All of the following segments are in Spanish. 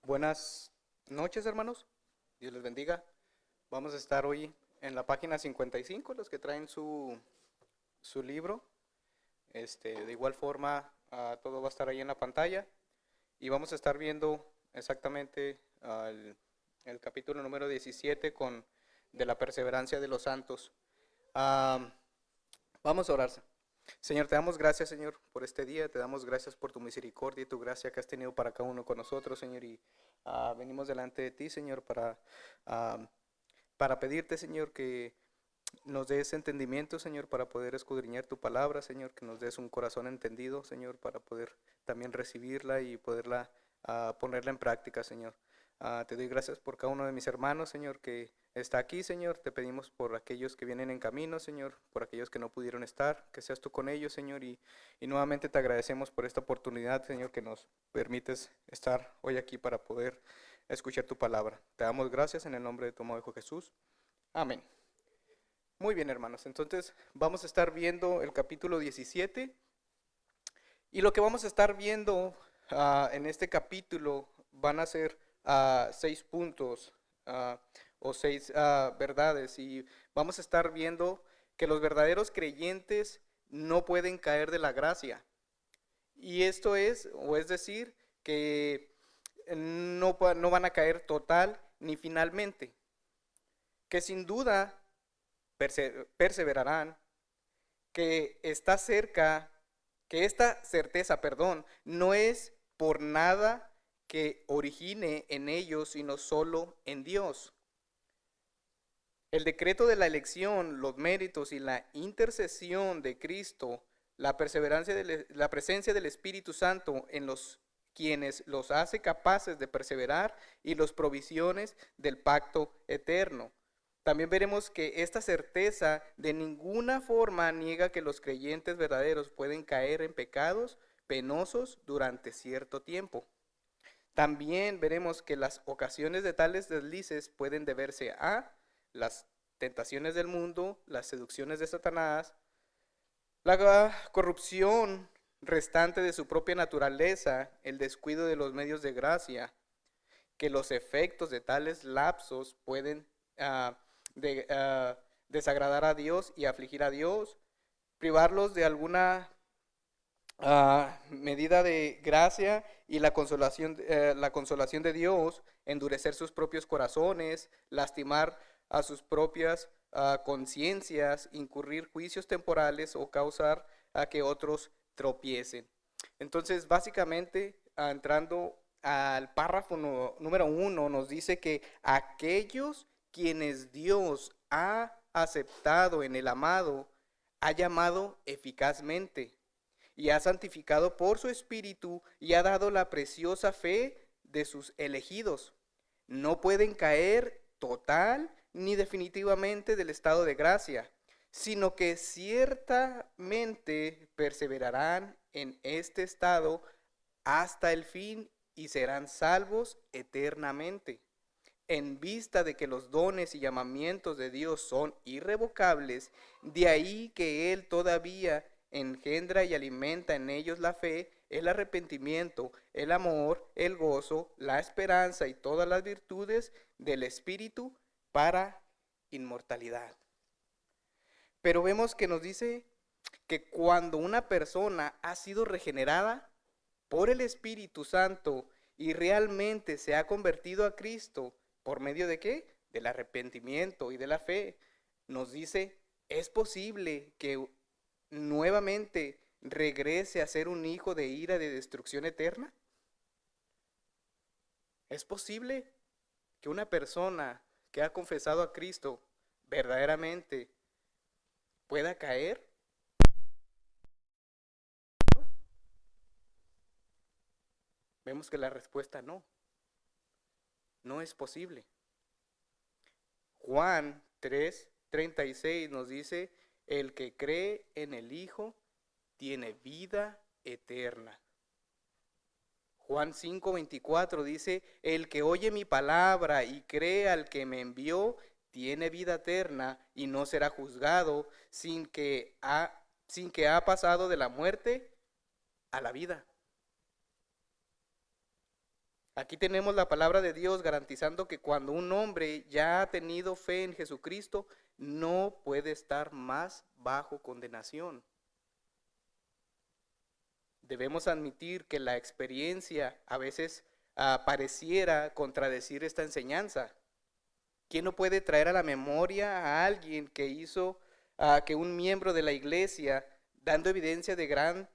Buenas noches, hermanos. Dios les bendiga. Vamos a estar hoy en la página 55, los que traen su libro. De igual forma, todo va a estar ahí en la pantalla. Y vamos a estar viendo exactamente el capítulo número 17 de la perseverancia de los santos. Ah, Vamos a orar. Señor, te damos gracias, Señor, por este día. Te damos gracias por tu misericordia y tu gracia que has tenido para cada uno con nosotros, Señor. Y venimos delante de ti, Señor, ah, para pedirte, Señor, que nos des entendimiento, Señor, para poder escudriñar tu palabra, Señor, que nos des un corazón entendido, Señor, para poder también recibirla y poderla ponerla en práctica, Señor. Te doy gracias por cada uno de mis hermanos, Señor, que está aquí, Señor. Te pedimos por aquellos que vienen en camino, Señor, por aquellos que no pudieron estar, que seas tú con ellos, Señor. Y nuevamente te agradecemos por esta oportunidad, Señor, que nos permites estar hoy aquí para poder escuchar tu palabra. Te damos gracias en el nombre de tu amado Hijo Jesús. Amén. Muy bien, hermanos. Entonces vamos a estar viendo el capítulo 17 y lo que vamos a estar viendo en este capítulo van a ser 6 puntos o 6 verdades, y vamos a estar viendo que los verdaderos creyentes no pueden caer de la gracia. Y esto es decir, que no van a caer total ni finalmente, que sin duda perseverarán, que está cerca, que esta certeza, perdón, no es por nada que origine en ellos, sino solo en Dios. El decreto de la elección, los méritos y la intercesión de Cristo, la perseverancia la presencia del Espíritu Santo en los quienes los hace capaces de perseverar, y las provisiones del pacto eterno. También veremos que esta certeza de ninguna forma niega que los creyentes verdaderos pueden caer en pecados penosos durante cierto tiempo. También veremos que las ocasiones de tales deslices pueden deberse a las tentaciones del mundo, las seducciones de Satanás, la corrupción restante de su propia naturaleza, el descuido de los medios de gracia, que los efectos de tales lapsos pueden uh, desagradar a Dios y afligir a Dios, privarlos de alguna medida de gracia y la consolación de Dios, endurecer sus propios corazones, lastimar a sus propias conciencias, incurrir juicios temporales o causar a que otros tropiecen. Entonces, básicamente, entrando al párrafo número 1, nos dice que aquellos quienes Dios ha aceptado en el amado, ha llamado eficazmente y ha santificado por su espíritu y ha dado la preciosa fe de sus elegidos. No pueden caer total ni definitivamente del estado de gracia, sino que ciertamente perseverarán en este estado hasta el fin y serán salvos eternamente. En vista de que los dones y llamamientos de Dios son irrevocables, de ahí que Él todavía engendra y alimenta en ellos la fe, el arrepentimiento, el amor, el gozo, la esperanza y todas las virtudes del Espíritu para inmortalidad. Pero vemos que nos dice que cuando una persona ha sido regenerada por el Espíritu Santo y realmente se ha convertido a Cristo, ¿por medio de qué? Del arrepentimiento y de la fe, nos dice, es posible que nuevamente regrese a ser un hijo de ira de destrucción eterna. ¿Es posible que una persona que ha confesado a Cristo verdaderamente pueda caer? Vemos que la respuesta no es posible. Juan 3:36 nos dice, el que cree en el Hijo tiene vida eterna. Juan 5:24 dice, el que oye mi palabra y cree al que me envió, tiene vida eterna y no será juzgado, sin que ha pasado de la muerte a la vida. Aquí tenemos la palabra de Dios garantizando que cuando un hombre ya ha tenido fe en Jesucristo, no puede estar más bajo condenación. Debemos admitir que la experiencia a veces pareciera contradecir esta enseñanza. ¿Quién no puede traer a la memoria a alguien que hizo que un miembro de la iglesia, dando evidencia de gran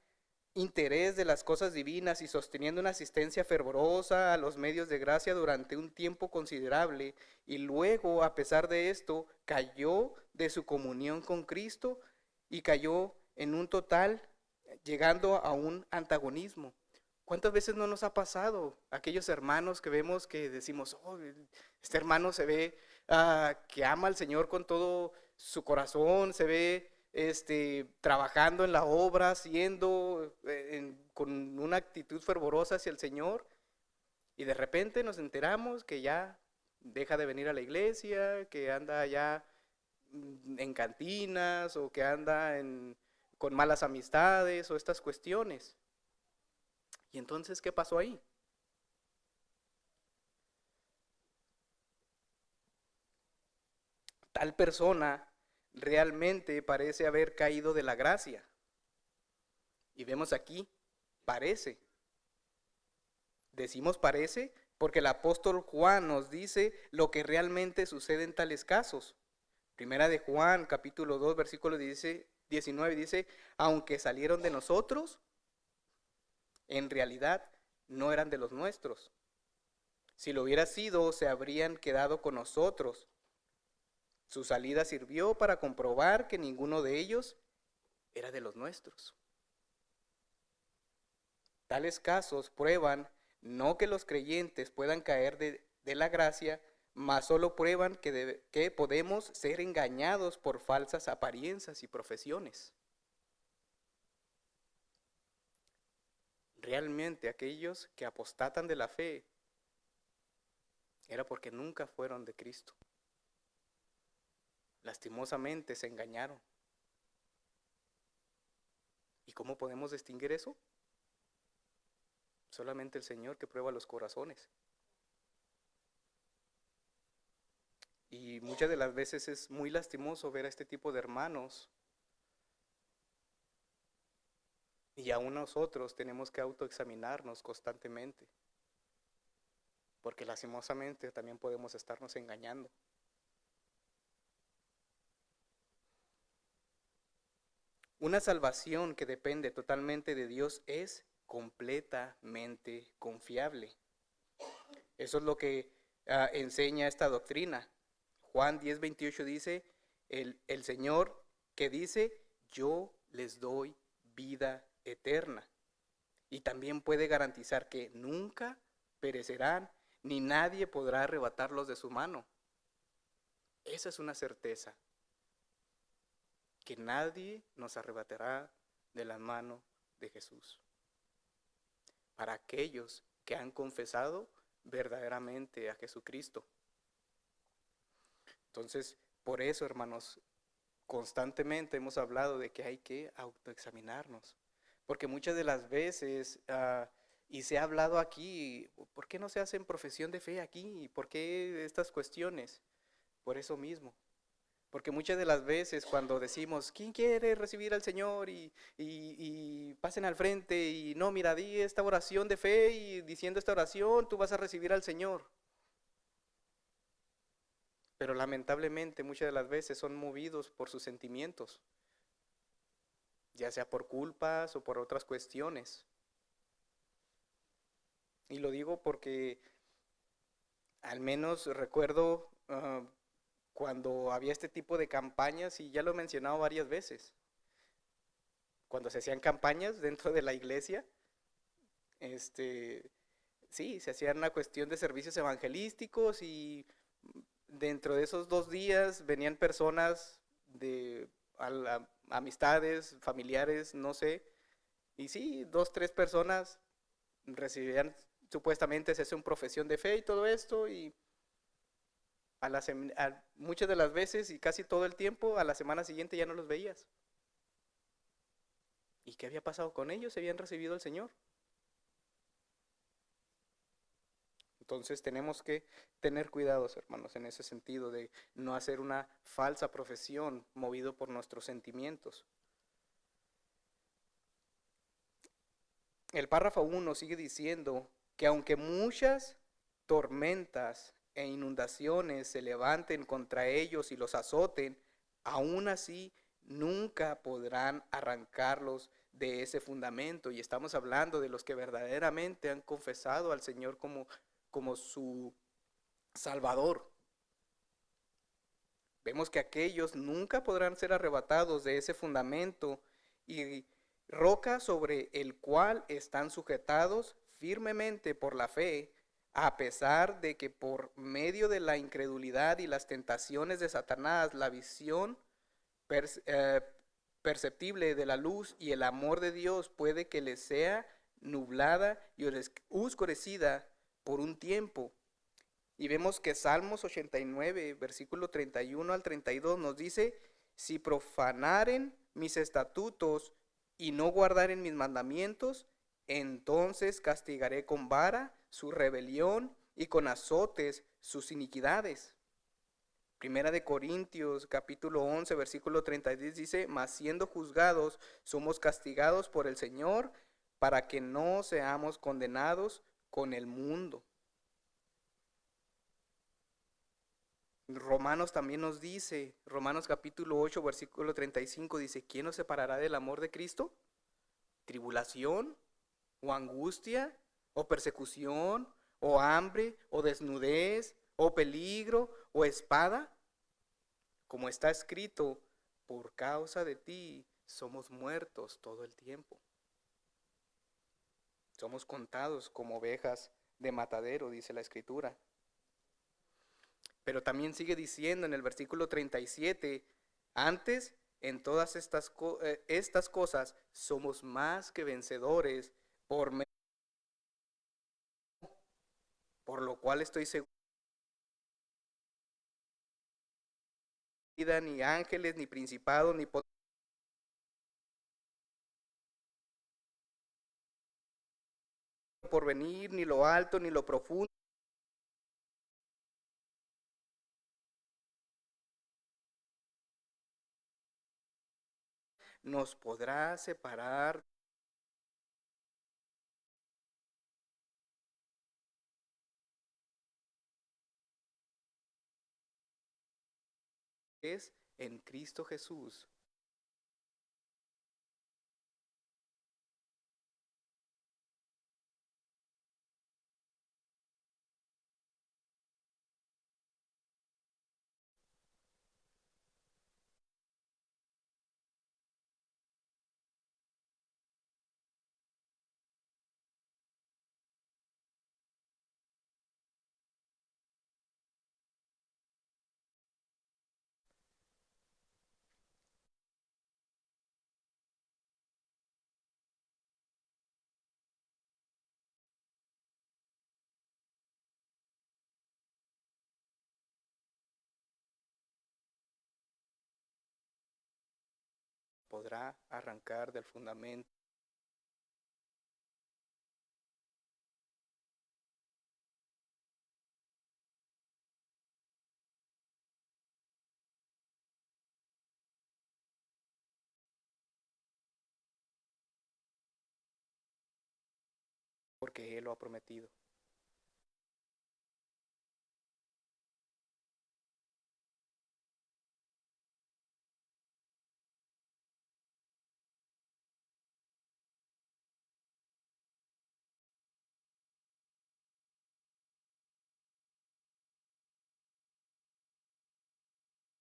interés de las cosas divinas y sosteniendo una asistencia fervorosa a los medios de gracia durante un tiempo considerable, y luego, a pesar de esto, cayó de su comunión con Cristo y cayó en un total, llegando a un antagonismo? ¿Cuántas veces no nos ha pasado aquellos hermanos que vemos que decimos, oh, este hermano se ve que ama al Señor con todo su corazón, se ve trabajando en la obra, siendo con una actitud fervorosa hacia el Señor, y de repente nos enteramos que ya deja de venir a la iglesia, que anda ya en cantinas o que anda con malas amistades o estas cuestiones? ¿Y entonces qué pasó ahí? Tal persona realmente parece haber caído de la gracia. Y vemos aquí, parece. Decimos parece porque el apóstol Juan nos dice lo que realmente sucede en tales casos. Primera de Juan, capítulo 2, versículo 19 dice, aunque salieron de nosotros, en realidad no eran de los nuestros. Si lo hubiera sido, se habrían quedado con nosotros. Su salida sirvió para comprobar que ninguno de ellos era de los nuestros. Tales casos prueban no que los creyentes puedan caer de la gracia, mas solo prueban que podemos ser engañados por falsas apariencias y profesiones. Realmente aquellos que apostatan de la fe era porque nunca fueron de Cristo. Lastimosamente se engañaron. ¿Y cómo podemos distinguir eso? Solamente el Señor, que prueba los corazones. Y muchas de las veces es muy lastimoso ver a este tipo de hermanos, y aún nosotros tenemos que autoexaminarnos constantemente, porque lastimosamente también podemos estarnos engañando. Una salvación que depende totalmente de Dios es completamente confiable. Eso es lo que enseña esta doctrina. Juan 10:28 dice, el Señor que dice, yo les doy vida eterna. Y también puede garantizar que nunca perecerán, ni nadie podrá arrebatarlos de su mano. Esa es una certeza, que nadie nos arrebatará de la mano de Jesús. Para aquellos que han confesado verdaderamente a Jesucristo. Entonces, por eso, hermanos, constantemente hemos hablado de que hay que autoexaminarnos. Porque muchas de las veces, y se ha hablado aquí, ¿por qué no se hacen profesión de fe aquí? ¿Por qué estas cuestiones? Por eso mismo. Porque muchas de las veces cuando decimos, ¿quién quiere recibir al Señor? Y pasen al frente y no, mira, di esta oración de fe y diciendo esta oración tú vas a recibir al Señor. Pero lamentablemente muchas de las veces son movidos por sus sentimientos, ya sea por culpas o por otras cuestiones. Y lo digo porque al menos recuerdo cuando había este tipo de campañas, y ya lo he mencionado varias veces, cuando se hacían campañas dentro de la iglesia, sí, se hacían una cuestión de servicios evangelísticos, y dentro de esos 2 días venían personas de amistades, familiares, no sé, y sí, 2, 3 personas recibían, supuestamente se hace una profesión de fe y todo esto, y muchas de las veces y casi todo el tiempo, a la semana siguiente ya no los veías. ¿Y qué había pasado con ellos? Se habían recibido al Señor. Entonces tenemos que tener cuidados, hermanos, en ese sentido de no hacer una falsa profesión movido por nuestros sentimientos. El párrafo 1 sigue diciendo que aunque muchas tormentas e inundaciones se levanten contra ellos y los azoten, aún así nunca podrán arrancarlos de ese fundamento. Y estamos hablando de los que verdaderamente han confesado al Señor como su Salvador. Vemos que aquellos nunca podrán ser arrebatados de ese fundamento y roca sobre el cual están sujetados firmemente por la fe, a pesar de que por medio de la incredulidad y las tentaciones de Satanás, la visión perceptible de la luz y el amor de Dios puede que les sea nublada y oscurecida por un tiempo. Y vemos que Salmos 89, versículo 31 al 32 nos dice, si profanaren mis estatutos y no guardaren mis mandamientos, entonces castigaré con vara su rebelión y con azotes sus iniquidades. Primera de Corintios capítulo 11 versículo 32 dice, mas siendo juzgados somos castigados por el Señor para que no seamos condenados con el mundo. Romanos también nos dice, Romanos capítulo 8, versículo 35 dice, ¿quién nos separará del amor de Cristo? ¿Tribulación? ¿O angustia? ¿O persecución? ¿O hambre? ¿O desnudez? ¿O peligro? ¿O espada? Como está escrito, por causa de ti somos muertos todo el tiempo. Somos contados como ovejas de matadero, dice la Escritura. Pero también sigue diciendo en el versículo 37, antes en todas estas cosas somos más que vencedores por lo cual estoy seguro ni ángeles, ni principados, ni porvenir, ni lo alto, ni lo profundo, nos podrá separar es en Cristo Jesús. Podrá arrancar del fundamento. Porque Él lo ha prometido.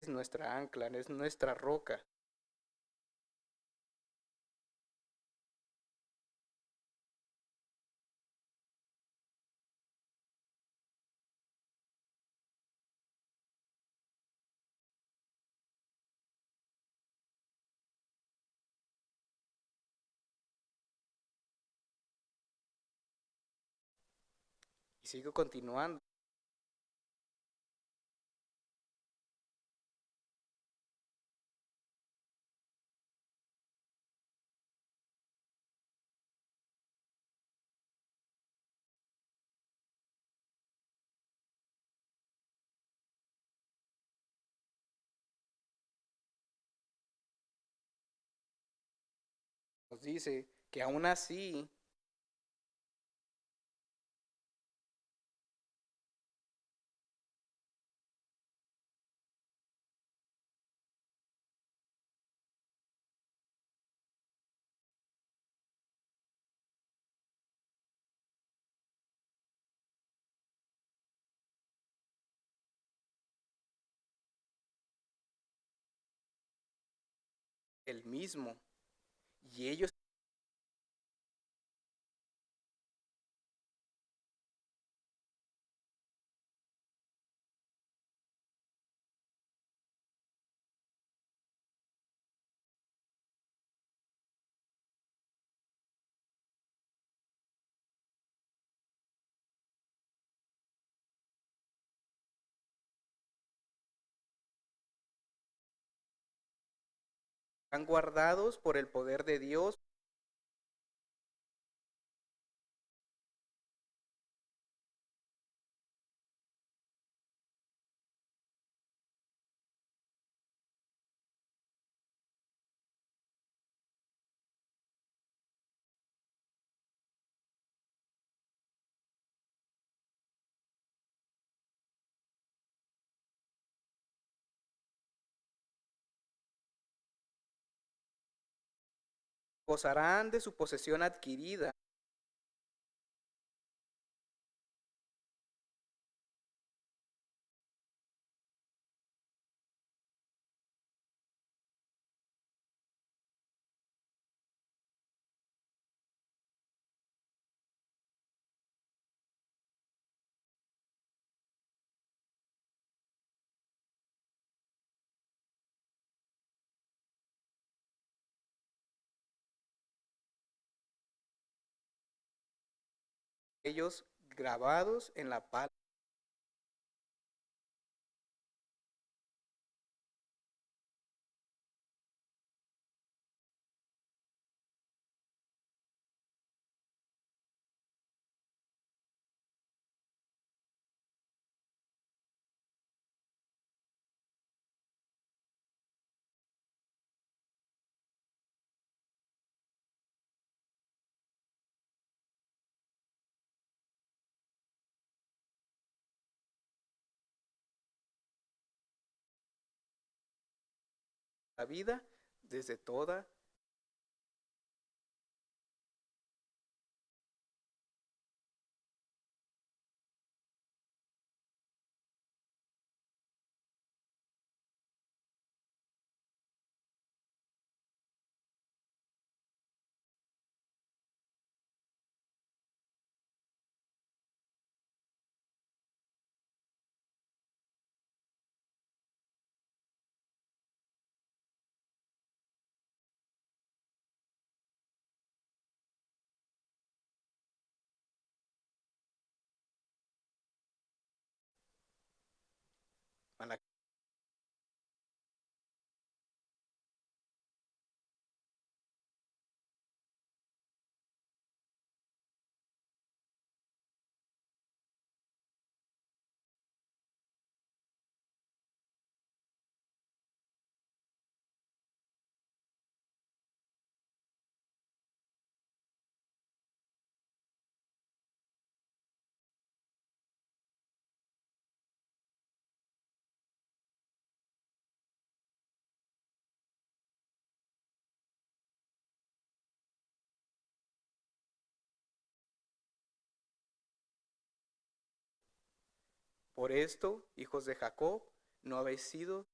Es nuestra ancla, es nuestra roca. Y sigo continuando. dice que aún así el mismo, y ellos están guardados por el poder de Dios, gozarán de su posesión adquirida. Ellos grabados en la palma. La vida desde toda. Por esto, hijos de Jacob, no habéis sido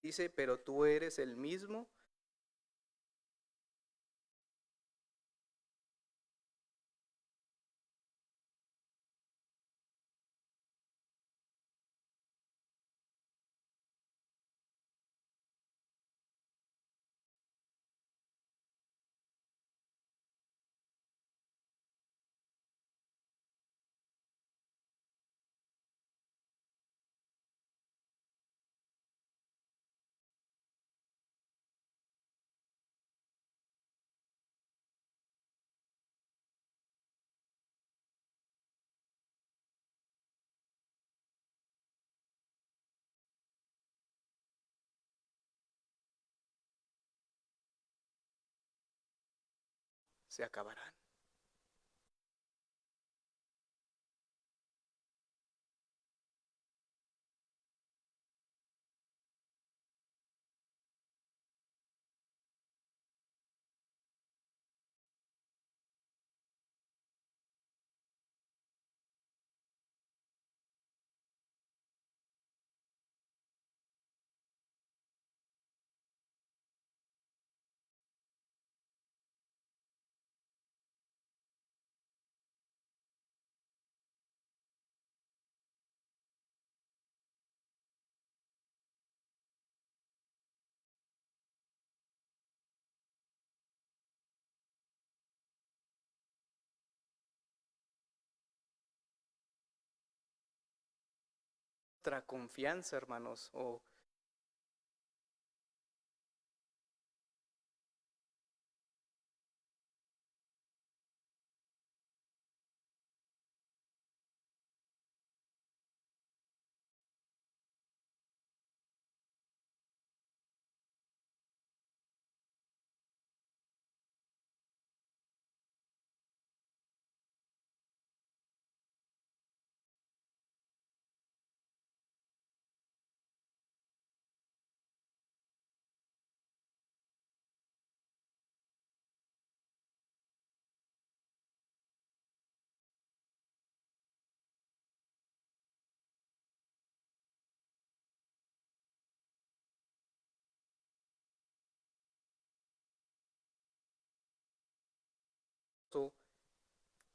dice, pero tú eres el mismo se acabarán. Nuestra confianza, hermanos, o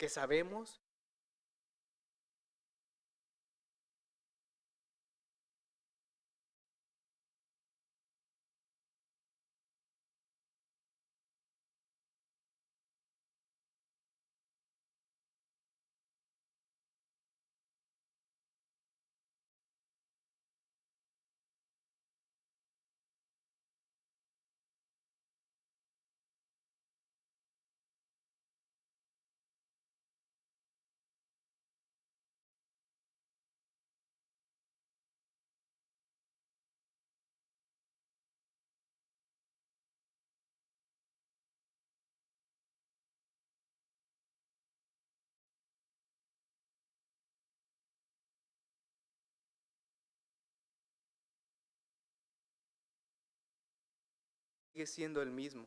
que sabemos sigue siendo el mismo.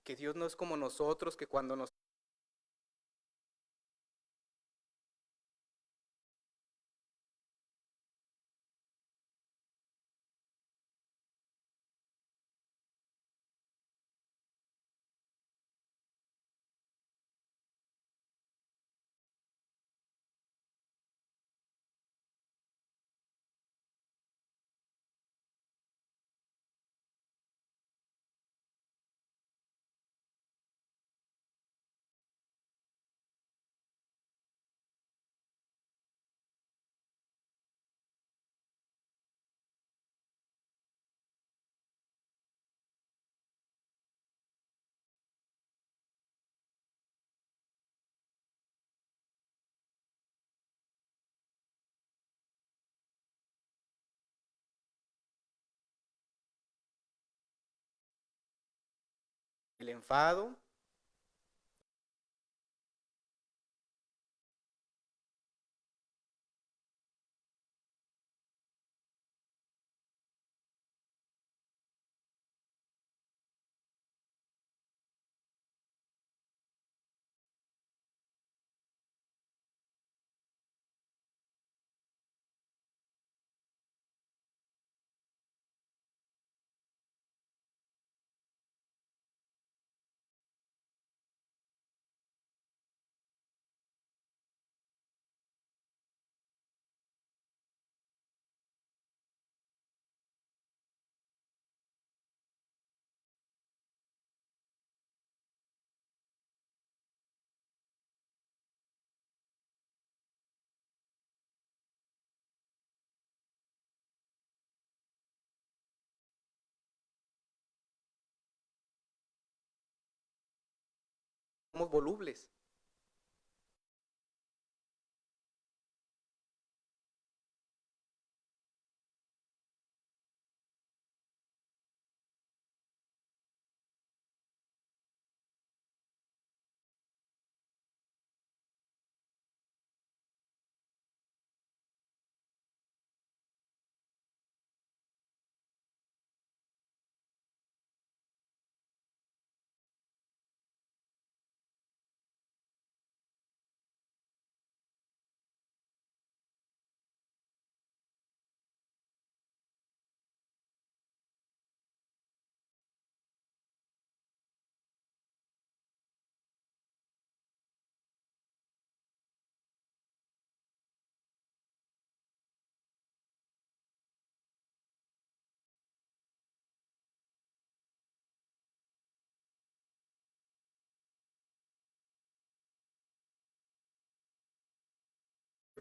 Que Dios no es como nosotros, que cuando nos el enfado, somos volubles.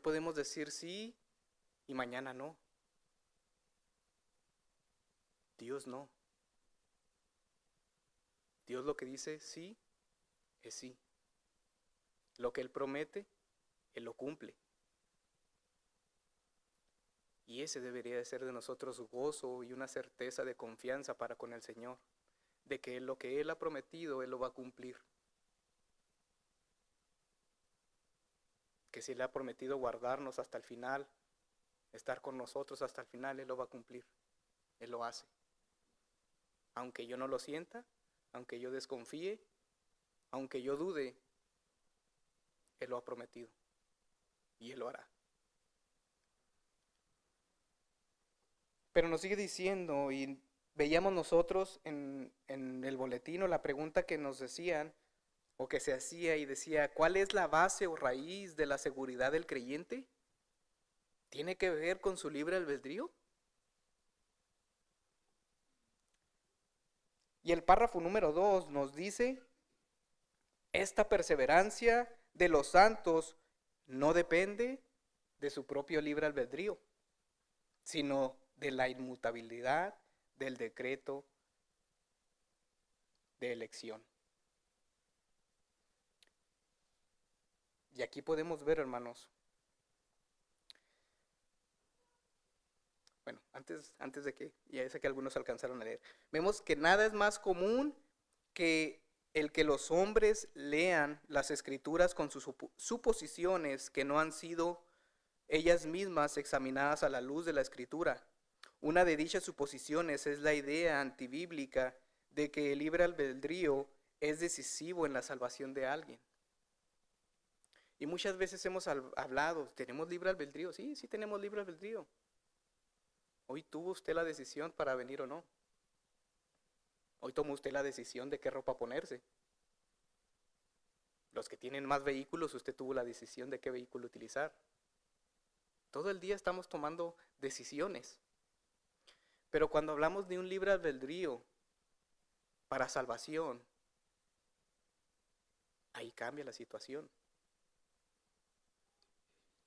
Podemos decir sí y mañana no. Dios no. Dios lo que dice sí es sí. Lo que Él promete, Él lo cumple. Y ese debería de ser de nosotros gozo y una certeza de confianza para con el Señor, de que lo que Él ha prometido, Él lo va a cumplir. Que si Él ha prometido guardarnos hasta el final, estar con nosotros hasta el final, Él lo va a cumplir. Él lo hace. Aunque yo no lo sienta, aunque yo desconfíe, aunque yo dude, Él lo ha prometido. Y Él lo hará. Pero nos sigue diciendo, y veíamos nosotros en el boletín o la pregunta que nos decían, o que se hacía y decía, ¿cuál es la base o raíz de la seguridad del creyente? ¿Tiene que ver con su libre albedrío? Y el párrafo número 2 nos dice, esta perseverancia de los santos no depende de su propio libre albedrío, sino de la inmutabilidad del decreto de elección. Y aquí podemos ver, hermanos, bueno, antes de que, ya sé que algunos alcanzaron a leer, vemos que nada es más común que el que los hombres lean las escrituras con sus suposiciones que no han sido ellas mismas examinadas a la luz de la escritura. Una de dichas suposiciones es la idea antibíblica de que el libre albedrío es decisivo en la salvación de alguien. Y muchas veces hemos hablado, ¿tenemos libre albedrío? Sí, sí tenemos libre albedrío. Hoy tuvo usted la decisión para venir o no. Hoy tomó usted la decisión de qué ropa ponerse. Los que tienen más vehículos, usted tuvo la decisión de qué vehículo utilizar. Todo el día estamos tomando decisiones. Pero cuando hablamos de un libre albedrío para salvación, ahí cambia la situación.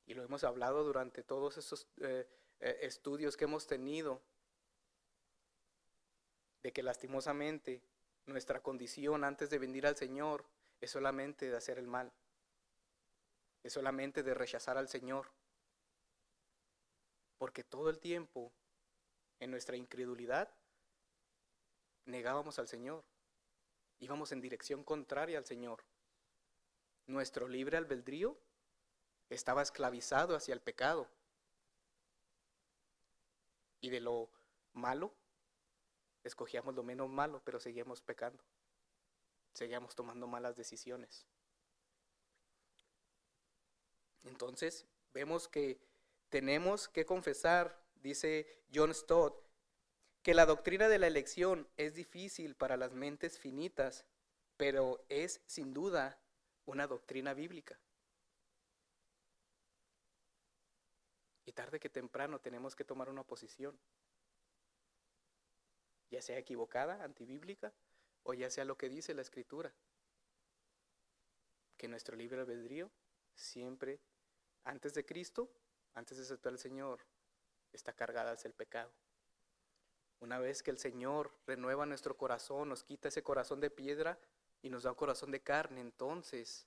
Y lo hemos hablado durante todos esos estudios que hemos tenido, de que lastimosamente nuestra condición antes de venir al Señor es solamente de hacer el mal, es solamente de rechazar al Señor, porque todo el tiempo en nuestra incredulidad negábamos al Señor, íbamos en dirección contraria al Señor. Nuestro libre albedrío estaba esclavizado hacia el pecado, y de lo malo escogíamos lo menos malo, pero seguíamos pecando, seguíamos tomando malas decisiones. Entonces vemos que tenemos que confesar, dice John Stott, que la doctrina de la elección es difícil para las mentes finitas, pero es sin duda una doctrina bíblica. Y tarde que temprano tenemos que tomar una posición, ya sea equivocada, antibíblica, o ya sea lo que dice la Escritura, que nuestro libre albedrío siempre, antes de Cristo, antes de aceptar al Señor, está cargada hacia el pecado. Una vez que el Señor renueva nuestro corazón, nos quita ese corazón de piedra, y nos da un corazón de carne, entonces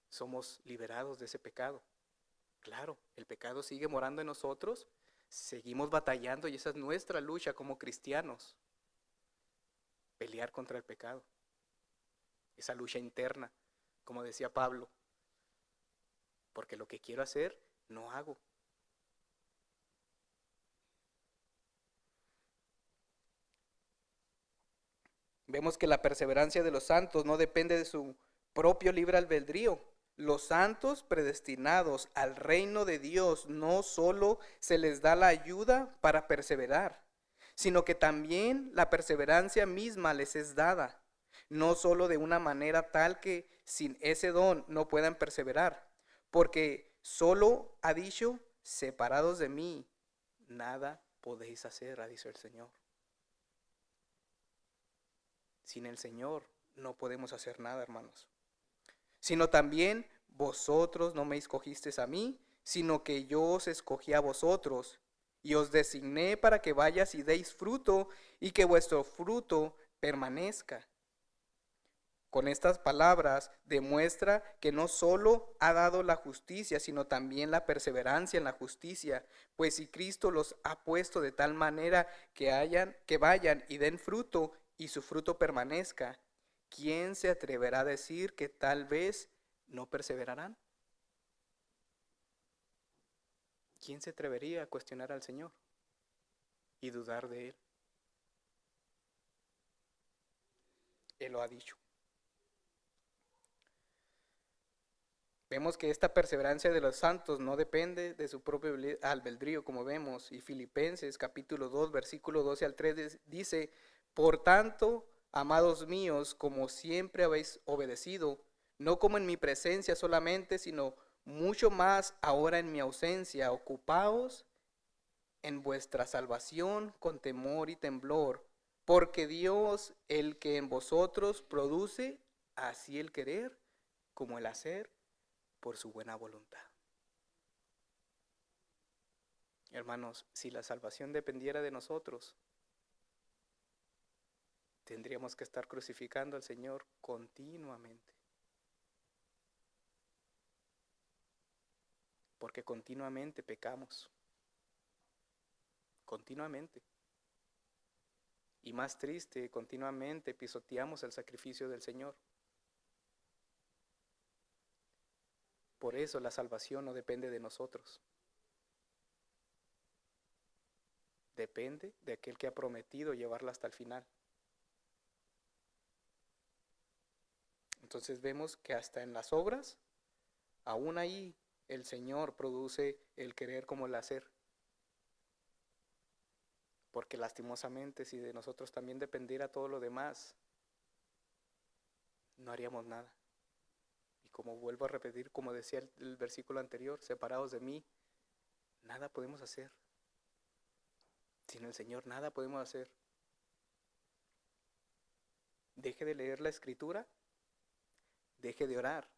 somos liberados de ese pecado. Claro, el pecado sigue morando en nosotros, seguimos batallando y esa es nuestra lucha como cristianos, pelear contra el pecado, esa lucha interna, como decía Pablo, porque lo que quiero hacer, no hago. Vemos que la perseverancia de los santos no depende de su propio libre albedrío. Los santos predestinados al reino de Dios no solo se les da la ayuda para perseverar, sino que también la perseverancia misma les es dada, no solo de una manera tal que sin ese don no puedan perseverar, porque solo ha dicho, separados de mí, nada podéis hacer, ha dicho el Señor. Sin el Señor no podemos hacer nada, hermanos. Sino también vosotros no me escogisteis a mí, sino que yo os escogí a vosotros y os designé para que vayas y deis fruto y que vuestro fruto permanezca. Con estas palabras demuestra que no solo ha dado la justicia, sino también la perseverancia en la justicia, pues si Cristo los ha puesto de tal manera que vayan y den fruto y su fruto permanezca, ¿quién se atreverá a decir que tal vez no perseverarán? ¿Quién se atrevería a cuestionar al Señor y dudar de Él? Él lo ha dicho. Vemos que esta perseverancia de los santos no depende de su propio albedrío, como vemos, y Filipenses capítulo 2, versículo 12 al 3 dice, por tanto, amados míos, como siempre habéis obedecido, no como en mi presencia solamente, sino mucho más ahora en mi ausencia, ocupaos en vuestra salvación con temor y temblor, porque Dios, el que en vosotros produce así el querer como el hacer, por su buena voluntad. Hermanos, si la salvación dependiera de nosotros, tendríamos que estar crucificando al Señor continuamente. Porque continuamente pecamos. Continuamente. Y más triste, continuamente pisoteamos el sacrificio del Señor. Por eso la salvación no depende de nosotros. Depende de aquel que ha prometido llevarla hasta el final. Entonces vemos que hasta en las obras, aún ahí el Señor produce el querer como el hacer. Porque lastimosamente si de nosotros también dependiera todo lo demás, no haríamos nada. Y como vuelvo a repetir, como decía el versículo anterior, separados de mí, nada podemos hacer. Sin el Señor nada podemos hacer. Deje de leer la Escritura, deje de orar,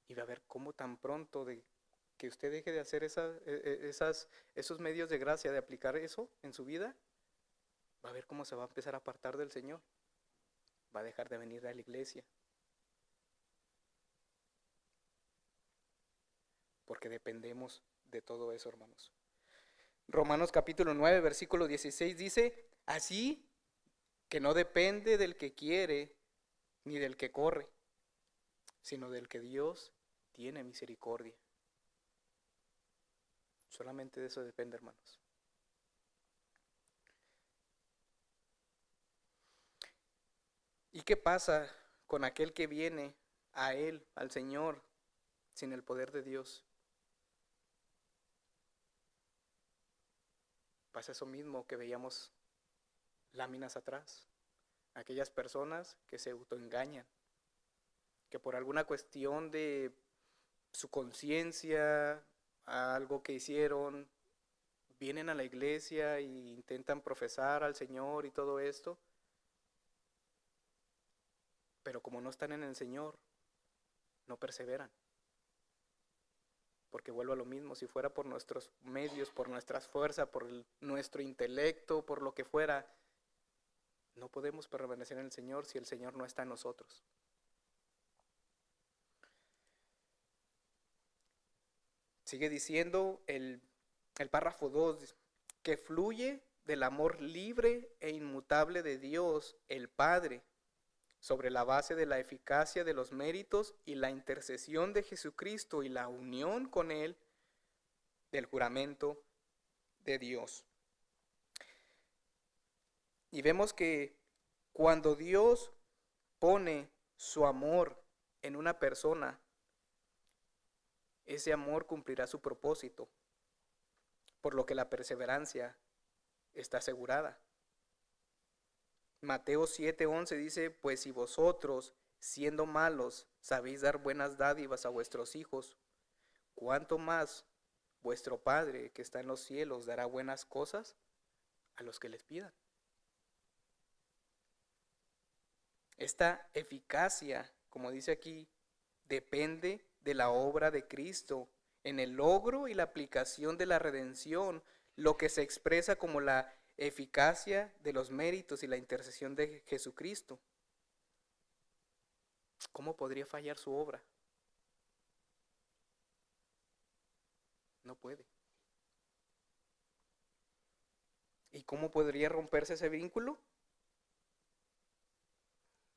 y va a ver cómo tan pronto de que usted deje de hacer esos medios de gracia, de aplicar eso en su vida, va a ver cómo se va a empezar a apartar del Señor. Va a dejar de venir a la iglesia. Porque dependemos de todo eso, hermanos. Romanos capítulo 9, versículo 16 dice, así que no depende del que quiere ni del que corre, sino del que Dios tiene misericordia. Solamente de eso depende, hermanos. ¿Y qué pasa con aquel que viene a Él, al Señor, sin el poder de Dios? Pasa eso mismo que veíamos láminas atrás. Aquellas personas que se autoengañan, que por alguna cuestión de su conciencia, algo que hicieron, vienen a la iglesia e intentan profesar al Señor y todo esto, pero como no están en el Señor, no perseveran. Porque vuelvo a lo mismo, si fuera por nuestros medios, por nuestras fuerzas, por nuestro intelecto, por lo que fuera, No podemos permanecer en el Señor si el Señor no está en nosotros. Sigue diciendo el párrafo 2, que fluye del amor libre e inmutable de Dios, el Padre, sobre la base de la eficacia de los méritos y la intercesión de Jesucristo y la unión con Él del juramento de Dios. Y vemos que cuando Dios pone su amor en una persona, ese amor cumplirá su propósito, por lo que la perseverancia está asegurada. Mateo 7:11 dice, pues si vosotros, siendo malos, sabéis dar buenas dádivas a vuestros hijos, ¿cuánto más vuestro Padre que está en los cielos dará buenas cosas a los que les pidan? Esta eficacia, como dice aquí, depende de la obra de Cristo en el logro y la aplicación de la redención, lo que se expresa como la eficacia de los méritos y la intercesión de Jesucristo. ¿Cómo podría fallar su obra? No puede. ¿Y cómo podría romperse ese vínculo?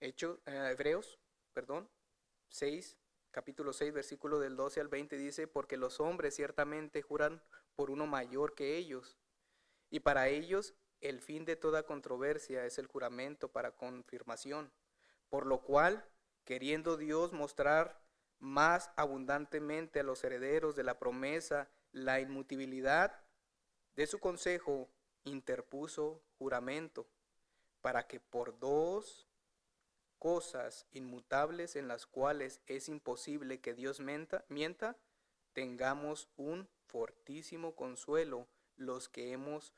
Hebreos 6, capítulo 6, versículo del 12 al 20 dice, porque los hombres ciertamente juran por uno mayor que ellos, y para ellos el fin de toda controversia es el juramento para confirmación, por lo cual, queriendo Dios mostrar más abundantemente a los herederos de la promesa la inmutabilidad de su consejo, interpuso juramento, para que por dos cosas inmutables en las cuales es imposible que Dios mienta, tengamos un fortísimo consuelo los que hemos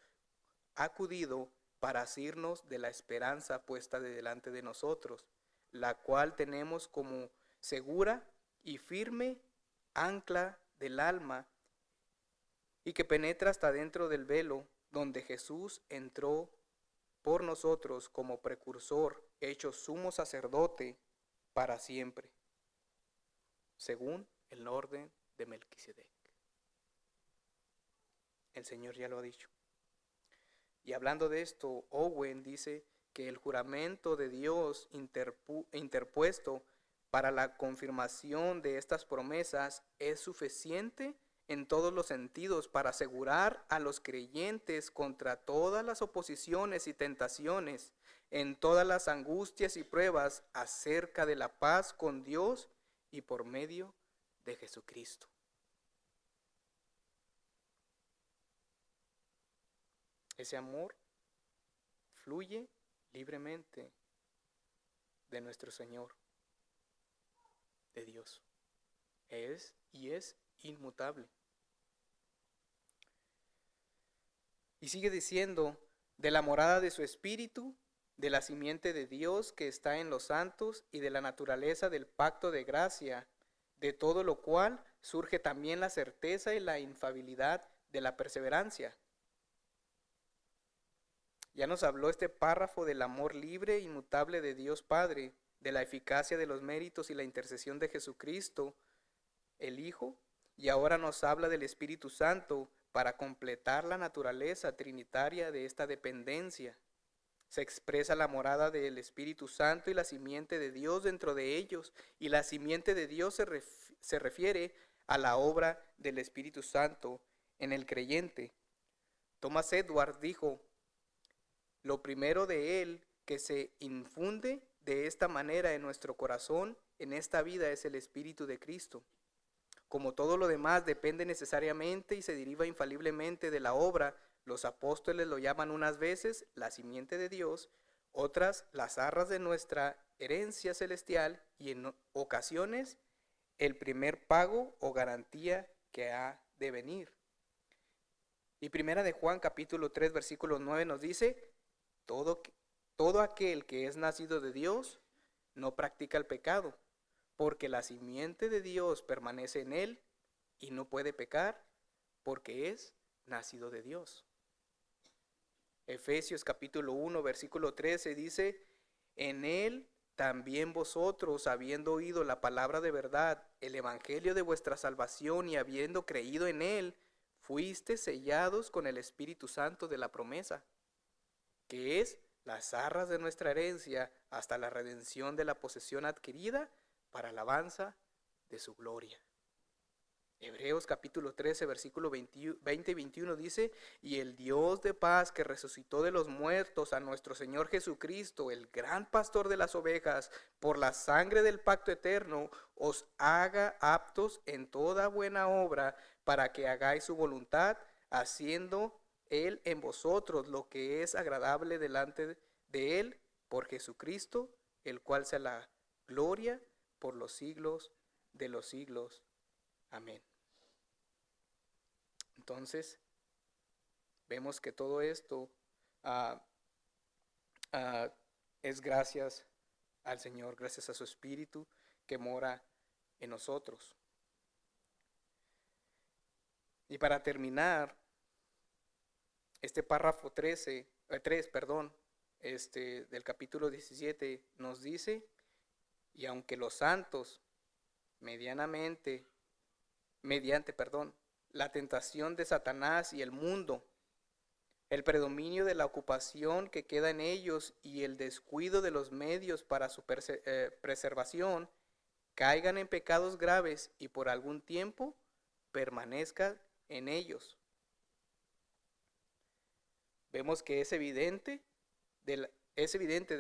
acudido para asirnos de la esperanza puesta de delante de nosotros, la cual tenemos como segura y firme ancla del alma y que penetra hasta dentro del velo, donde Jesús entró por nosotros como precursor, hecho sumo sacerdote para siempre, según el orden de Melquisedec. El Señor ya lo ha dicho. Y hablando de esto, Owen dice que el juramento de Dios interpuesto para la confirmación de estas promesas es suficiente en todos los sentidos para asegurar a los creyentes contra todas las oposiciones y tentaciones, en todas las angustias y pruebas acerca de la paz con Dios y por medio de Jesucristo. Ese amor fluye libremente de nuestro Señor, de Dios. Es inmutable. Y sigue diciendo, de la morada de su espíritu, de la simiente de Dios que está en los santos y de la naturaleza del pacto de gracia, de todo lo cual surge también la certeza y la infalibilidad de la perseverancia. Ya nos habló este párrafo del amor libre e inmutable de Dios Padre, de la eficacia de los méritos y la intercesión de Jesucristo, el Hijo, y ahora nos habla del Espíritu Santo para completar la naturaleza trinitaria de esta dependencia. Se expresa la morada del Espíritu Santo y la simiente de Dios dentro de ellos, y la simiente de Dios se refiere a la obra del Espíritu Santo en el creyente. Thomas Edwards dijo, lo primero de él que se infunde de esta manera en nuestro corazón en esta vida es el Espíritu de Cristo. Como todo lo demás depende necesariamente y se deriva infaliblemente de la obra, los apóstoles lo llaman unas veces la simiente de Dios, otras las arras de nuestra herencia celestial y en ocasiones el primer pago o garantía que ha de venir. Y primera de Juan capítulo 3 versículo 9 nos dice, todo aquel que es nacido de Dios no practica el pecado, porque la simiente de Dios permanece en él y no puede pecar porque es nacido de Dios. Efesios capítulo 1, versículo 13 dice, en él también vosotros, habiendo oído la palabra de verdad, el evangelio de vuestra salvación y habiendo creído en él, fuisteis sellados con el Espíritu Santo de la promesa, que es las arras de nuestra herencia hasta la redención de la posesión adquirida para alabanza de su gloria. Hebreos capítulo 13, versículo 20 y 21 dice, y el Dios de paz que resucitó de los muertos a nuestro Señor Jesucristo, el gran pastor de las ovejas, por la sangre del pacto eterno, os haga aptos en toda buena obra para que hagáis su voluntad, haciendo Él en vosotros lo que es agradable delante de Él por Jesucristo, el cual sea la gloria por los siglos de los siglos. Amén. Entonces, vemos que todo esto ah, ah, es gracias al Señor, gracias a su Espíritu que mora en nosotros. Y para terminar, este párrafo 3, del capítulo 17 nos dice, y aunque los santos mediante, la tentación de Satanás y el mundo, el predominio de la ocupación que queda en ellos y el descuido de los medios para su preservación, caigan en pecados graves y por algún tiempo permanezcan en ellos. Vemos que es evidente de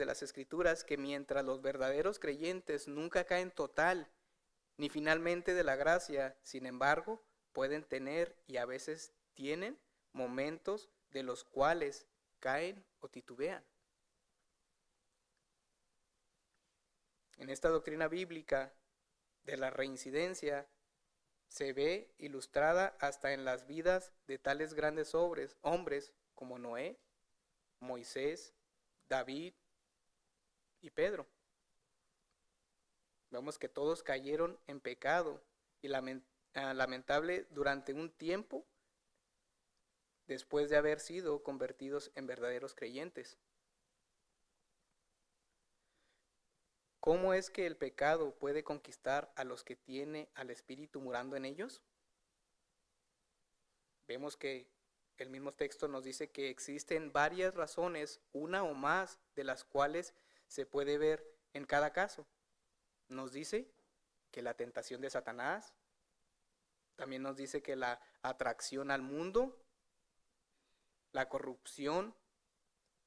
las Escrituras que mientras los verdaderos creyentes nunca caen total ni finalmente de la gracia, sin embargo, pueden tener y a veces tienen momentos de los cuales caen o titubean. En esta doctrina bíblica de la reincidencia se ve ilustrada hasta en las vidas de tales grandes hombres como Noé, Moisés, David y Pedro. Vemos que todos cayeron en pecado y lamentable durante un tiempo después de haber sido convertidos en verdaderos creyentes. ¿Cómo es que el pecado puede conquistar a los que tiene al Espíritu morando en ellos? Vemos que el mismo texto nos dice que existen varias razones, una o más de las cuales se puede ver en cada caso. Nos dice que la tentación de Satanás, también nos dice que la atracción al mundo, la corrupción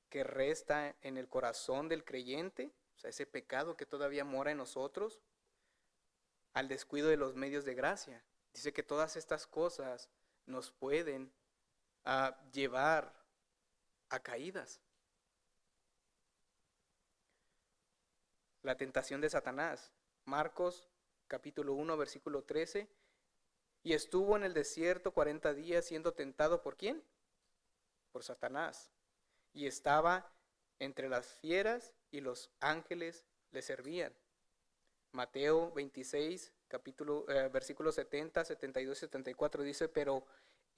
que resta en el corazón del creyente, o sea, ese pecado que todavía mora en nosotros, al descuido de los medios de gracia. Dice que todas estas cosas nos pueden llevar a caídas. La tentación de Satanás. Marcos capítulo 1, versículo 13. Y estuvo en el desierto 40 días siendo tentado ¿por quién? Por Satanás. Y estaba entre las fieras y los ángeles le servían. Mateo 26, versículos 70, 72 y 74 dice, pero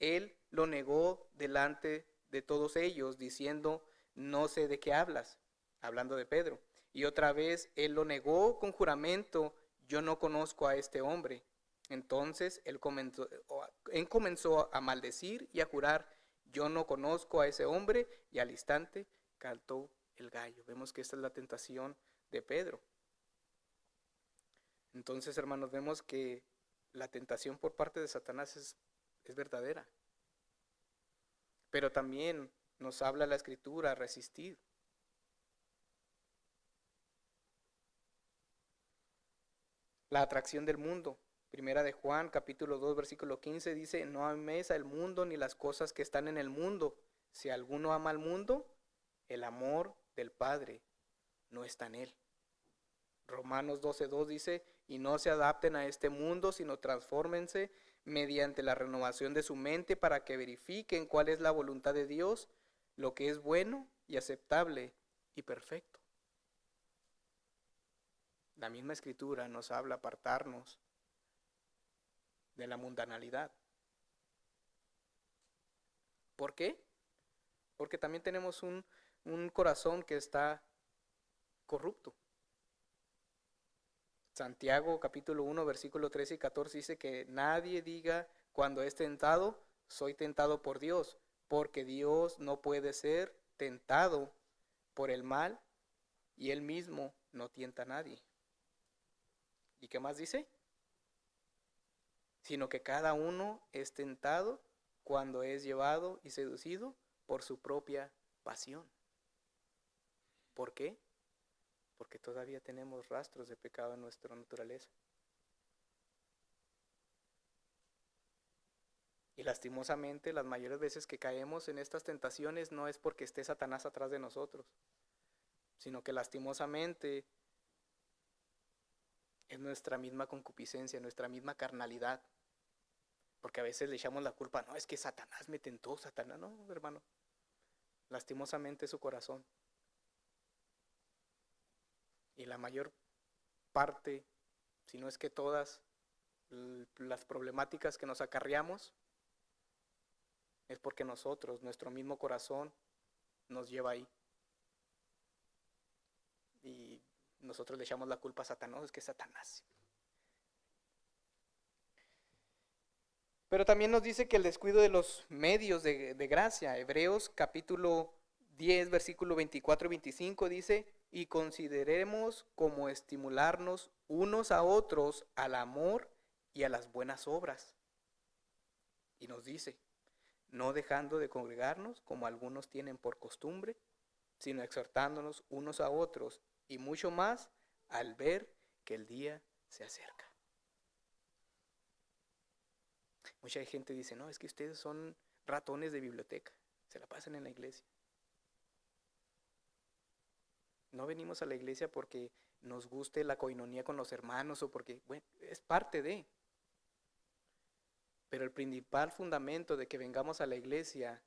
él lo negó delante de todos ellos, diciendo, no sé de qué hablas, hablando de Pedro. Y otra vez él lo negó con juramento, yo no conozco a este hombre. Entonces él comenzó a maldecir y a jurar, yo no conozco a ese hombre, y al instante cantó el gallo. Vemos que esta es la tentación de Pedro. Entonces, hermanos, vemos que la tentación por parte de Satanás es verdadera. Pero también nos habla la Escritura, resistir. La atracción del mundo. Primera de Juan, capítulo 2, versículo 15, dice, no améis al mundo ni las cosas que están en el mundo. Si alguno ama al mundo, el amor del Padre no está en él. Romanos 12:2 dice, y no se adapten a este mundo, sino transfórmense mediante la renovación de su mente para que verifiquen cuál es la voluntad de Dios, lo que es bueno y aceptable y perfecto. La misma Escritura nos habla apartarnos de la mundanalidad. ¿Por qué? porque también tenemos un corazón que está corrupto. Santiago capítulo 1, versículo 13 y 14 dice que nadie diga cuando es tentado, soy tentado por Dios, porque Dios no puede ser tentado por el mal y él mismo no tienta a nadie. ¿Y qué más dice? Sino que cada uno es tentado cuando es llevado y seducido por su propia pasión. ¿Por qué? Porque todavía tenemos rastros de pecado en nuestra naturaleza. Y lastimosamente, las mayores veces que caemos en estas tentaciones no es porque esté Satanás atrás de nosotros, sino que lastimosamente es nuestra misma concupiscencia, nuestra misma carnalidad. Porque a veces le echamos la culpa, no, es que Satanás me tentó, Satanás, no, hermano. Lastimosamente es su corazón. Y la mayor parte, si no es que todas, las problemáticas que nos acarreamos es porque nosotros, nuestro mismo corazón, nos lleva ahí. Y nosotros le echamos la culpa a Satanás, es que es Satanás. Pero también nos dice que el descuido de los medios de gracia, Hebreos capítulo 10, versículo 24 y 25 dice, y consideremos como estimularnos unos a otros al amor y a las buenas obras. Y nos dice, no dejando de congregarnos como algunos tienen por costumbre, sino exhortándonos unos a otros y mucho más al ver que el día se acerca. Mucha gente dice, no, es que ustedes son ratones de biblioteca, se la pasan en la iglesia. No venimos a la iglesia porque nos guste la coinonía con los hermanos o porque, bueno, es parte de. Pero el principal fundamento de que vengamos a la iglesia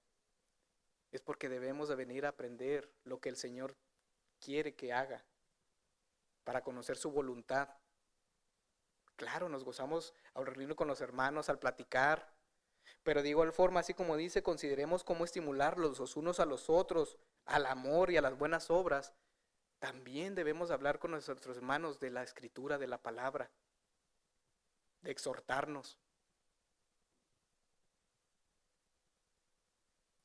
es porque debemos de venir a aprender lo que el Señor quiere que haga para conocer su voluntad. Claro, nos gozamos al reunirnos con los hermanos, al platicar, pero de igual forma, así como dice, consideremos cómo estimularlos los unos a los otros, al amor y a las buenas obras. También debemos hablar con nuestros hermanos de la escritura, de la palabra, de exhortarnos.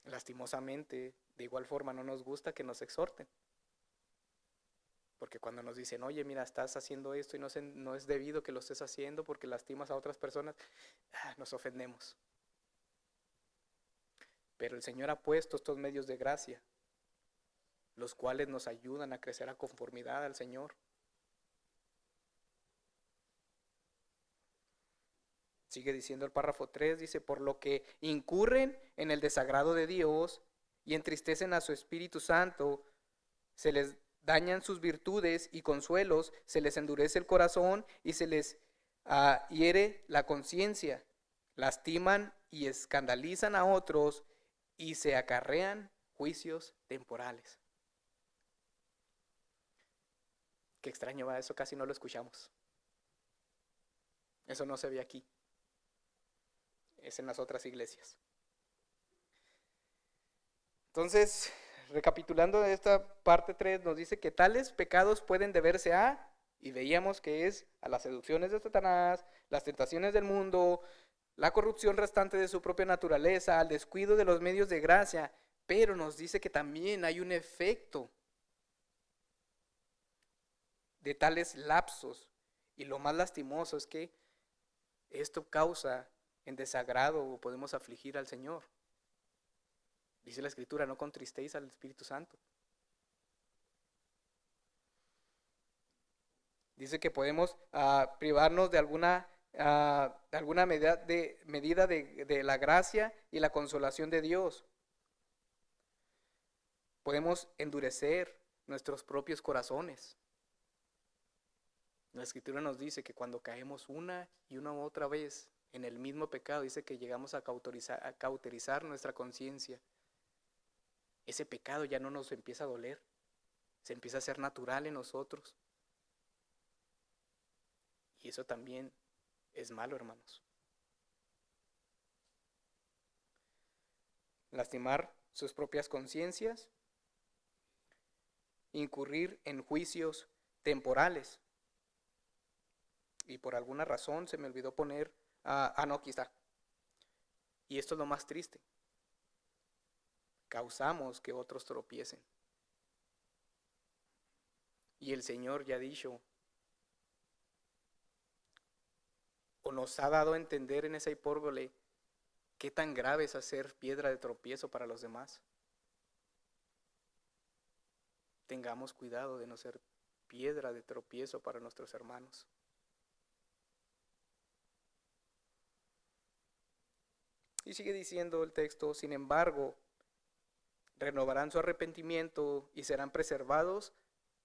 Lastimosamente, de igual forma no nos gusta que nos exhorten. Porque cuando nos dicen, oye, mira, estás haciendo esto y no es debido que lo estés haciendo porque lastimas a otras personas, nos ofendemos. Pero el Señor ha puesto estos medios de gracia, los cuales nos ayudan a crecer a conformidad al Señor. Sigue diciendo el párrafo 3, dice, por lo que incurren en el desagrado de Dios y entristecen a su Espíritu Santo, se les dañan sus virtudes y consuelos, se les endurece el corazón y se les hiere la conciencia, lastiman y escandalizan a otros y se acarrean juicios temporales. Qué extraño va, eso casi no lo escuchamos. Eso no se ve aquí. Es en las otras iglesias. Entonces, recapitulando de esta parte 3, nos dice que tales pecados pueden deberse a, y veíamos que es a las seducciones de Satanás, las tentaciones del mundo, la corrupción restante de su propia naturaleza, al descuido de los medios de gracia, pero nos dice que también hay un efecto de tales lapsos, y lo más lastimoso es que esto causa en desagrado o podemos afligir al Señor. Dice la Escritura, no contristéis al Espíritu Santo. Dice que podemos privarnos de alguna medida de la gracia y la consolación de Dios. Podemos endurecer nuestros propios corazones. La Escritura nos dice que cuando caemos una y una otra vez en el mismo pecado, dice que llegamos a cauterizar nuestra conciencia. Ese pecado ya no nos empieza a doler, se empieza a hacer natural en nosotros. Y eso también es malo, hermanos. Lastimar sus propias conciencias, incurrir en juicios temporales. Y por alguna razón se me olvidó poner, no, aquí está. Y esto es lo más triste. Causamos que otros tropiecen. Y el Señor ya ha dicho, o nos ha dado a entender en esa hipérbole, qué tan grave es hacer piedra de tropiezo para los demás. Tengamos cuidado de no ser piedra de tropiezo para nuestros hermanos. Y sigue diciendo el texto, sin embargo, renovarán su arrepentimiento y serán preservados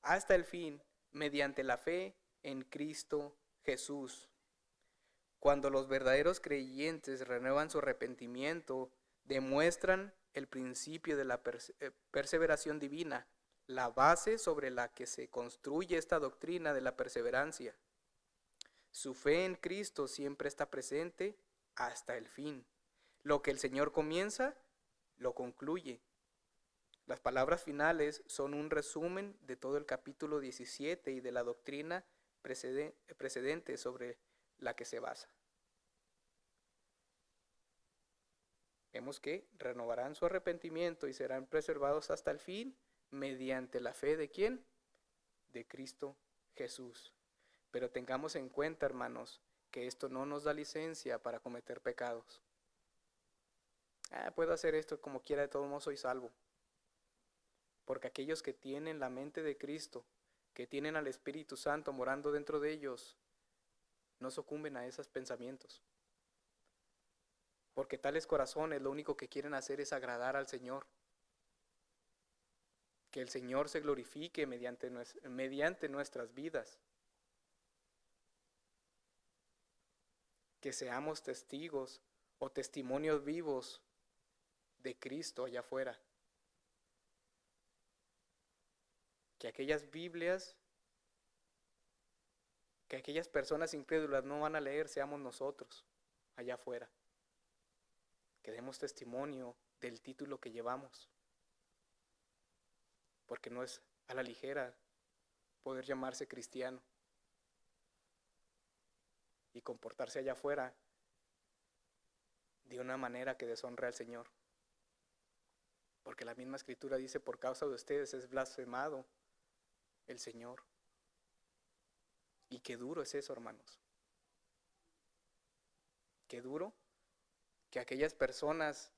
hasta el fin mediante la fe en Cristo Jesús. Cuando los verdaderos creyentes renuevan su arrepentimiento, demuestran el principio de la perseveración divina, la base sobre la que se construye esta doctrina de la perseverancia. Su fe en Cristo siempre está presente hasta el fin. Lo que el Señor comienza, lo concluye. Las palabras finales son un resumen de todo el capítulo 17 y de la doctrina precedente sobre la que se basa. Vemos que renovarán su arrepentimiento y serán preservados hasta el fin mediante la fe ¿de quién? De Cristo Jesús. Pero tengamos en cuenta, hermanos, que esto no nos da licencia para cometer pecados. Puedo hacer esto como quiera, de todo modo soy salvo. Porque aquellos que tienen la mente de Cristo, que tienen al Espíritu Santo morando dentro de ellos, no sucumben a esos pensamientos. Porque tales corazones lo único que quieren hacer es agradar al Señor. Que el Señor se glorifique mediante nuestras vidas. Que seamos testigos o testimonios vivos de Cristo allá afuera. Que aquellas Biblias, que aquellas personas incrédulas no van a leer, seamos nosotros allá afuera. Que demos testimonio del título que llevamos. Porque no es a la ligera poder llamarse cristiano y comportarse allá afuera de una manera que deshonre al Señor. Porque la misma Escritura dice, por causa de ustedes es blasfemado el Señor. Y qué duro es eso, hermanos. Qué duro que aquellas personas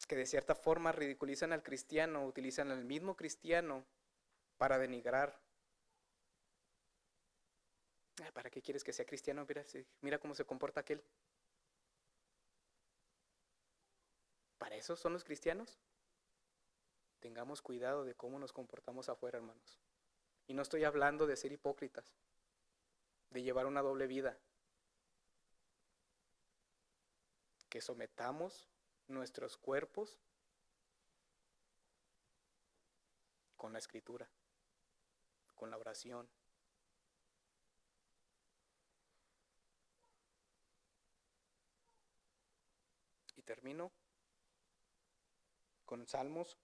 que de cierta forma ridiculizan al cristiano, utilizan al mismo cristiano para denigrar. ¿Para qué quieres que sea cristiano? Mira cómo se comporta aquel. ¿Para eso son los cristianos? Tengamos cuidado de cómo nos comportamos afuera, hermanos. Y no estoy hablando de ser hipócritas, de llevar una doble vida. Que sometamos nuestros cuerpos con la Escritura, con la oración. Y termino con Salmos.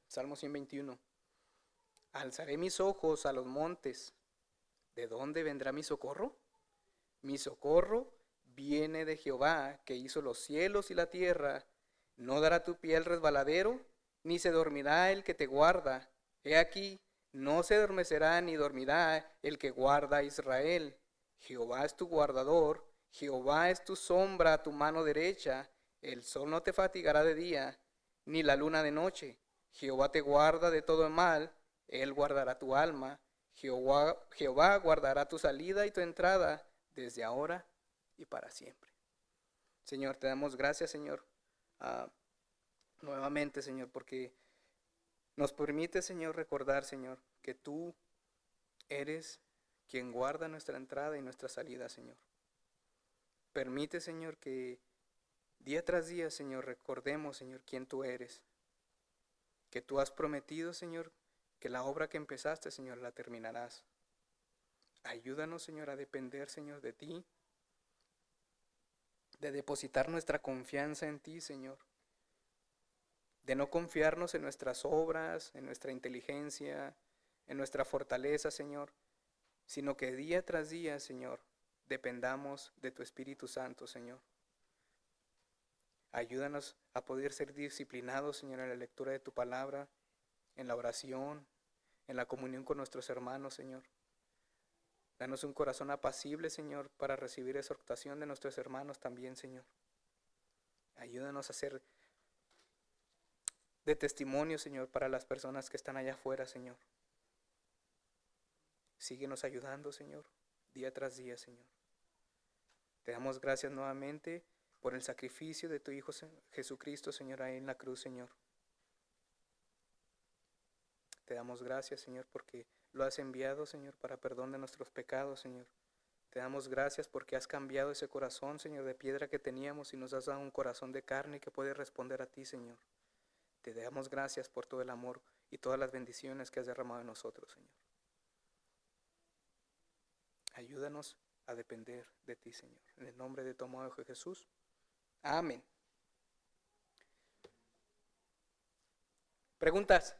Salmo 121. Alzaré mis ojos a los montes. ¿De dónde vendrá mi socorro? Mi socorro viene de Jehová, que hizo los cielos y la tierra. No dará tu pie al resbaladero, ni se dormirá el que te guarda. He aquí, no se adormecerá ni dormirá el que guarda a Israel. Jehová es tu guardador, Jehová es tu sombra a tu mano derecha. El sol no te fatigará de día, ni la luna de noche. Jehová te guarda de todo el mal, Él guardará tu alma. Jehová guardará tu salida y tu entrada desde ahora y para siempre. Señor, te damos gracias, Señor, nuevamente, Señor, porque nos permite, Señor, recordar, Señor, que tú eres quien guarda nuestra entrada y nuestra salida, Señor. Permite, Señor, que día tras día, Señor, recordemos, Señor, quién tú eres. Que tú has prometido, Señor, que la obra que empezaste, Señor, la terminarás. Ayúdanos, Señor, a depender, Señor, de ti, de depositar nuestra confianza en ti, Señor, de no confiarnos en nuestras obras, en nuestra inteligencia, en nuestra fortaleza, Señor, sino que día tras día, Señor, dependamos de tu Espíritu Santo, Señor. Ayúdanos a poder ser disciplinados, Señor, en la lectura de tu palabra, en la oración, en la comunión con nuestros hermanos, Señor. Danos un corazón apacible, Señor, para recibir exhortación de nuestros hermanos también, Señor. Ayúdanos a ser de testimonio, Señor, para las personas que están allá afuera, Señor. Síguenos ayudando, Señor, día tras día, Señor. Te damos gracias nuevamente por el sacrificio de tu Hijo Jesucristo, Señor, ahí en la cruz, Señor. Te damos gracias, Señor, porque lo has enviado, Señor, para perdón de nuestros pecados, Señor. Te damos gracias porque has cambiado ese corazón, Señor, de piedra que teníamos y nos has dado un corazón de carne que puede responder a ti, Señor. Te damos gracias por todo el amor y todas las bendiciones que has derramado en nosotros, Señor. Ayúdanos a depender de ti, Señor. En el nombre de tu amado Hijo Jesús. Amén. ¿Preguntas?